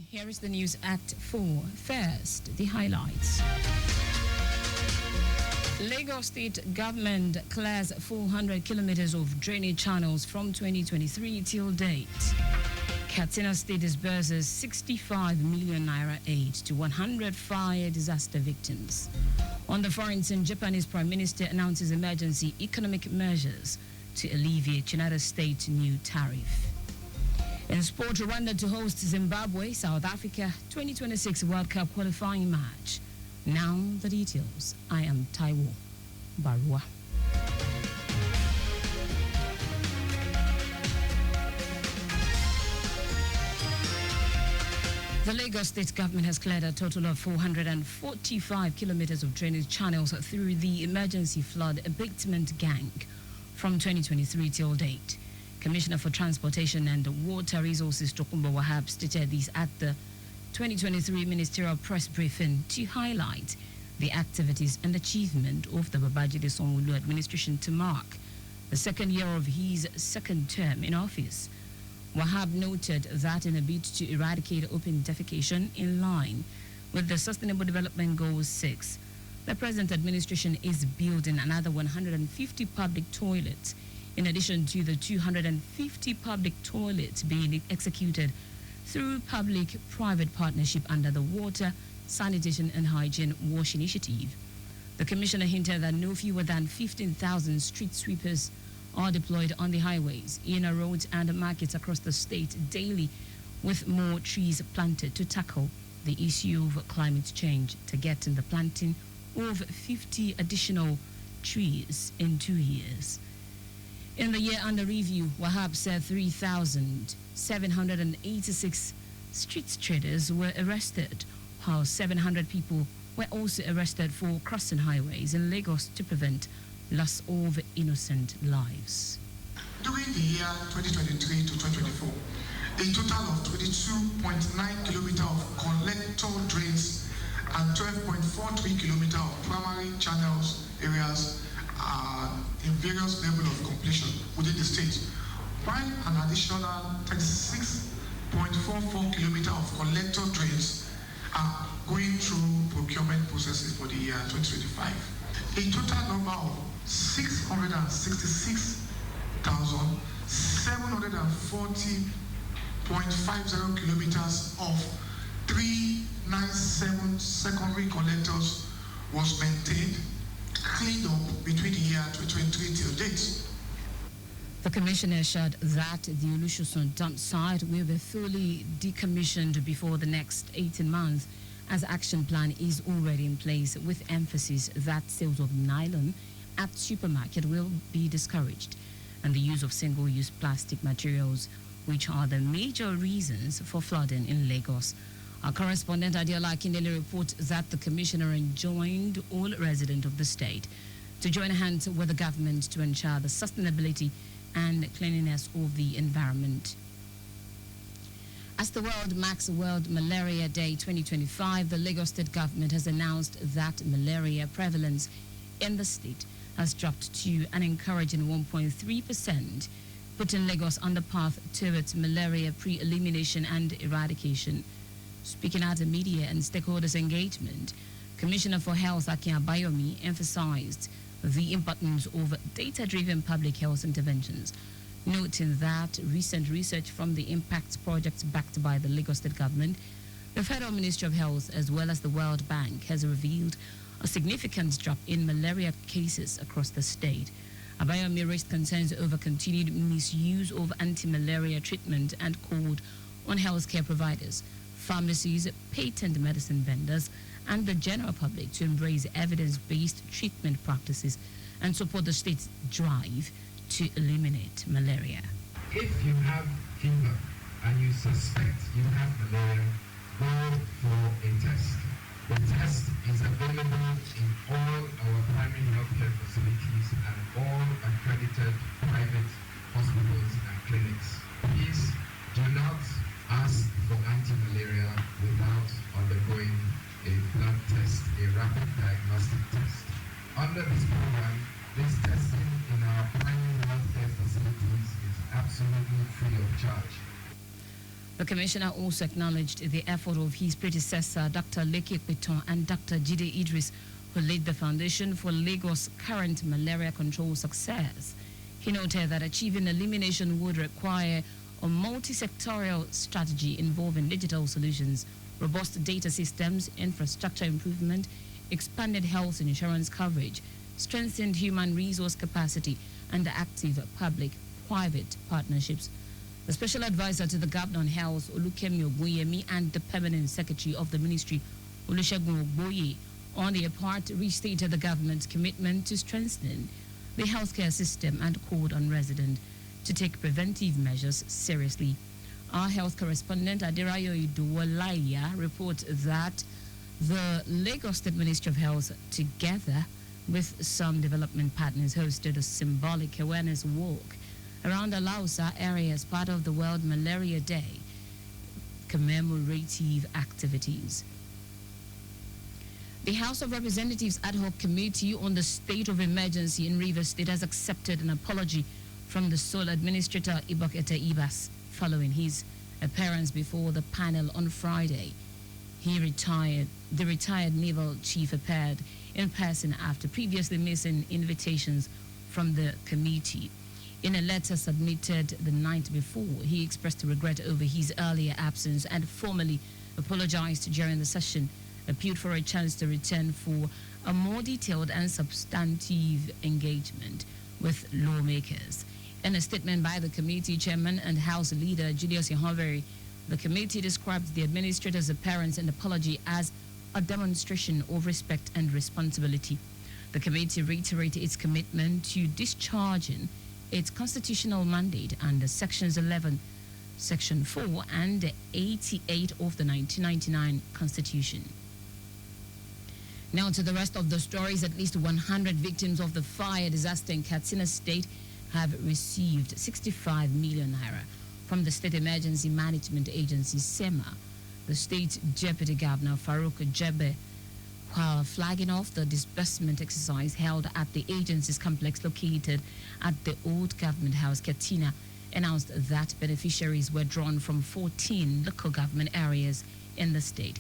Here is the news at 4. First, the highlights. Lagos State Government clears 400 kilometers of drainage channels from 2023 till date. Katsina State disburses 65 million naira aid to 100 fire disaster victims. On the foreign scene, Japanese Prime Minister announces emergency economic measures to alleviate United States' new tariff. In sport, Rwanda to host Zimbabwe, South Africa 2026 World Cup qualifying match. Now the details. I am Taiwo Baruwa. The Lagos State Government has cleared a total of 445 kilometers of drainage channels through the Emergency Flood Abatement Gang from 2023 till date. Commissioner for Transportation and Water Resources Tokumbo Wahab stated this at the 2023 Ministerial Press Briefing to highlight the activities and achievement of the Babajide Sanwo-Olu administration to mark the second year of his second term in office. Wahab noted that in a bid to eradicate open defecation in line with the Sustainable Development Goals 6, the present administration is building another 150 public toilets in addition to the 250 public toilets being executed through public-private partnership under the Water, Sanitation and Hygiene WASH initiative. The commissioner hinted that no fewer than 15,000 street sweepers are deployed on the highways, inner roads and markets across the state daily, with more trees planted to tackle the issue of climate change, targeting the planting of 50 additional trees in 2 years. In the year under review, Wahab said 3,786 street traders were arrested, while 700 people were also arrested for crossing highways in Lagos to prevent loss of innocent lives. During the year 2023 to 2024, a total of 22.9 kilometers of collector drains and 12.43 kilometers of primary channels areas in various levels of completion within the state, while an additional 36.44 kilometers of collector drains are going through procurement processes for the year 2025. A total number of 666,740.50 kilometers of 397 secondary collectors was maintained, cleaned up between the year 2023 till date. The commissioner assured that the Olusosun dump site will be fully decommissioned before the next 18 months, as action plan is already in place, with emphasis that sales of nylon at supermarket will be discouraged and the use of single-use plastic materials, which are the major reasons for flooding in Lagos. Our correspondent Adiola Akindele reports that the commissioner enjoined all residents of the state to join hands with the government to ensure the sustainability and cleanliness of the environment. As the world marks World Malaria Day 2025, the Lagos State government has announced that malaria prevalence in the state has dropped to an encouraging 1.3%, putting Lagos on the path towards malaria pre-elimination and eradication. Speaking at a media and stakeholders engagement, Commissioner for Health Akin Abayomi emphasized the importance of data-driven public health interventions, noting that recent research from the Impact Project backed by the Lagos State government, the Federal Ministry of Health, as well as the World Bank, has revealed a significant drop in malaria cases across the state. Abayomi raised concerns over continued misuse of anti-malaria treatment and called on healthcare providers, pharmacies, patent medicine vendors, and the general public to embrace evidence-based treatment practices and support the state's drive to eliminate malaria. If you have fever and you suspect you have malaria, go for a test. The test is available in all our primary healthcare facilities and all accredited private hospitals and clinics. Please do not ask for anti-malaria without undergoing a blood test, a rapid diagnostic test. Under this program, this testing in our primary healthcare facilities is absolutely free of charge. The commissioner also acknowledged the effort of his predecessor, Dr. Leke Kweton and Dr. Jide Idris, who laid the foundation for Lagos' current malaria control success. He noted that achieving elimination would require a multi-sectorial strategy involving digital solutions, robust data systems, infrastructure improvement, expanded health insurance coverage, strengthened human resource capacity, and active public-private partnerships. The special advisor to the governor on health, Olukemi Ogunyemi, and the permanent secretary of the ministry, Olusegun Ogboye, on their part restated the government's commitment to strengthening the healthcare system and called on residents to take preventive measures seriously. Our health correspondent, Adirayo Iduwalaya, reports that the Lagos State Ministry of Health, together with some development partners, hosted a symbolic awareness walk around the Lausa area as part of the World Malaria Day commemorative activities. The House of Representatives Ad Hoc Committee on the State of Emergency in Rivers State has accepted an apology from the sole administrator Ibokete Ibas following his appearance before the panel on Friday. The retired naval chief appeared in person after previously missing invitations from the committee. In a letter submitted the night before, he expressed regret over his earlier absence and formally apologized during the session, appealed for a chance to return for a more detailed and substantive engagement with lawmakers. In a statement by the committee chairman and House leader Julius Ihoveri, the committee described the administrator's appearance and apology as a demonstration of respect and responsibility. The committee reiterated its commitment to discharging its constitutional mandate under Sections 11, Section 4, and 88 of the 1999 Constitution. Now to the rest of the stories. At least 100 victims of the fire disaster in Katsina State have received 65 million naira from the State Emergency Management Agency, SEMA. The state deputy governor, Farouk Jebe, while flagging off the disbursement exercise held at the agency's complex located at the Old Government House, Katsina, announced that beneficiaries were drawn from 14 local government areas in the state.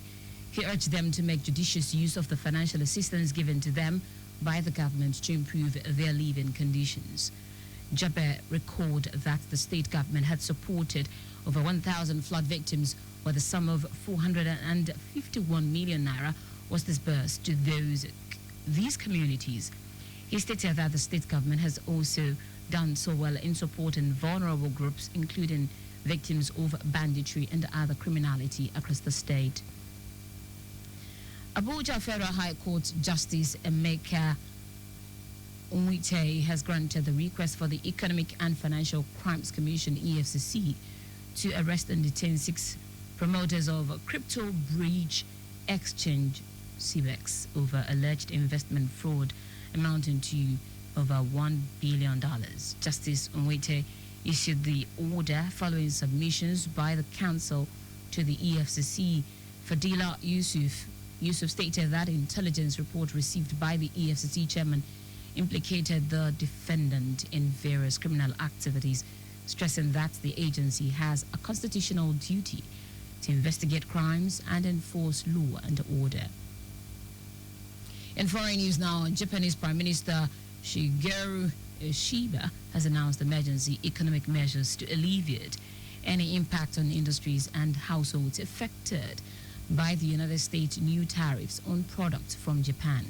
He urged them to make judicious use of the financial assistance given to them by the government to improve their living conditions. Jaber recalled that the state government had supported over 1,000 flood victims, where the sum of 451 million naira was disbursed to these communities. He stated that the state government has also done so well in supporting vulnerable groups, including victims of banditry and other criminality across the state. Abuja Federal High Court Justice Emeka Onwite has granted the request for the Economic and Financial Crimes Commission, EFCC, to arrest and detain 6 promoters of crypto bridge exchange, CBEX, over alleged investment fraud amounting to over $1 billion. Justice Onwite issued the order following submissions by the counsel to the EFCC. Fadila Yusuf stated that intelligence report received by the EFCC chairman implicated the defendant in various criminal activities, stressing that the agency has a constitutional duty to investigate crimes and enforce law and order. In foreign news now, Japanese Prime Minister Shigeru Ishiba has announced emergency economic measures to alleviate any impact on industries and households affected by the United States new tariffs on products from Japan.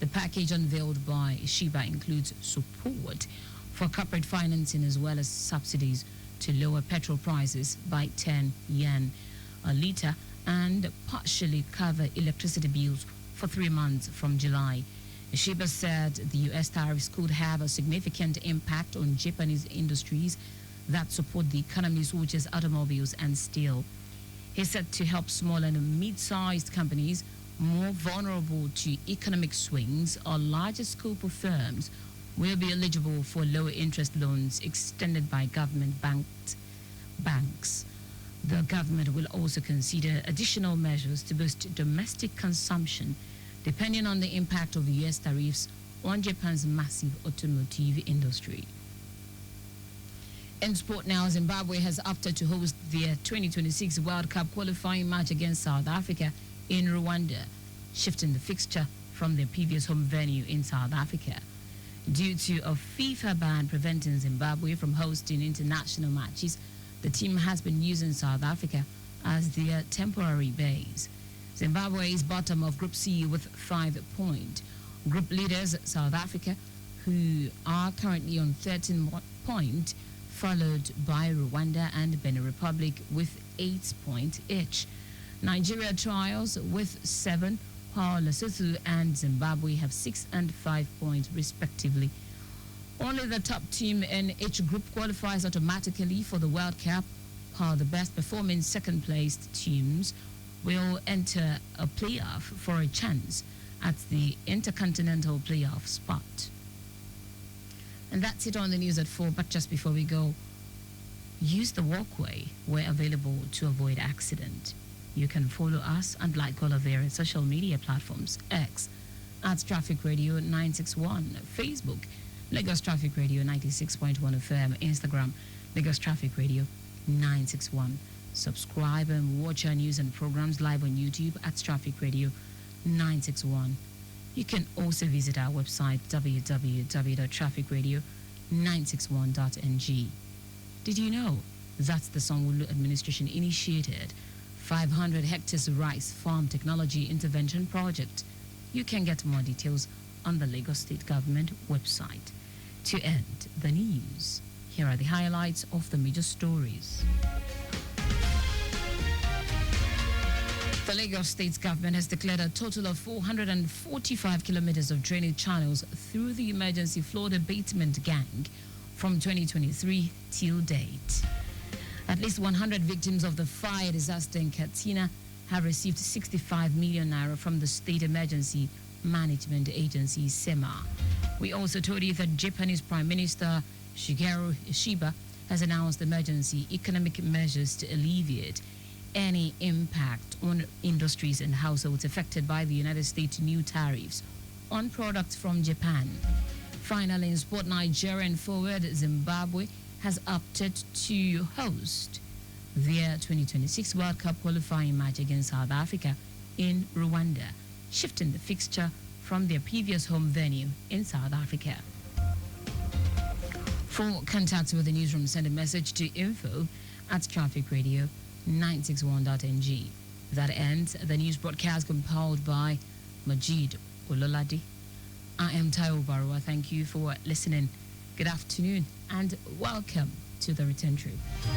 The package unveiled by Ishiba includes support for corporate financing as well as subsidies to lower petrol prices by 10 yen a litre and partially cover electricity bills for 3 months from July. Ishiba said the U.S. tariffs could have a significant impact on Japanese industries that support the economy, such as automobiles and steel. He said to help small and mid-sized companies more vulnerable to economic swings, a larger scope of firms will be eligible for lower interest loans extended by government-backed banks. The government will also consider additional measures to boost domestic consumption, depending on the impact of the U.S. tariffs on Japan's massive automotive industry. In sport now, Zimbabwe has opted to host their 2026 World Cup qualifying match against South Africa in Rwanda, shifting the fixture from their previous home venue in South Africa. Due to a FIFA ban preventing Zimbabwe from hosting international matches, the team has been using South Africa as their temporary base. Zimbabwe is bottom of Group C with 5 points. Group leaders South Africa, who are currently on 13 points, followed by Rwanda and Benin Republic with 8 points each. Nigeria trials with 7, while Lesotho and Zimbabwe have 6 and 5 points respectively. Only the top team in each group qualifies automatically for the World Cup, while the best performing second-placed teams will enter a playoff for a chance at the Intercontinental Playoff spot. And that's it on the news at 4. But just before we go, use the walkway where available to avoid accident. You can follow us and like all of our social media platforms: X at Traffic Radio 961, Facebook Lagos Traffic Radio 96.1 FM, Instagram Lagos Traffic Radio 961. Subscribe and watch our news and programs live on YouTube at Traffic Radio 961. You can also visit our website www.trafficradio961.ng. Did you know that the Sanwo-Olu administration initiated 500 hectares rice farm technology intervention project? You can get more details on the Lagos State Government website. To end the news, here are the highlights of the major stories. The Lagos State Government has declared a total of 445 kilometers of drainage channels through the emergency flood abatement gang from 2023 till date. At least 100 victims of the fire disaster in Katsina have received 65 million naira from the State Emergency Management Agency, SEMA. We also told you that Japanese Prime Minister Shigeru Ishiba has announced emergency economic measures to alleviate any impact on industries and households affected by the United States' new tariffs on products from Japan. Finally, in sport, Nigerian forward Zimbabwe has opted to host their 2026 World Cup qualifying match against South Africa in Rwanda, shifting the fixture from their previous home venue in South Africa. For contact with the newsroom, send a message to info@trafficradio961.ng. That ends the news broadcast compiled by Majid Ololade. I am Taiwo Baruwa. Thank you for listening. Good afternoon and welcome to the return trip.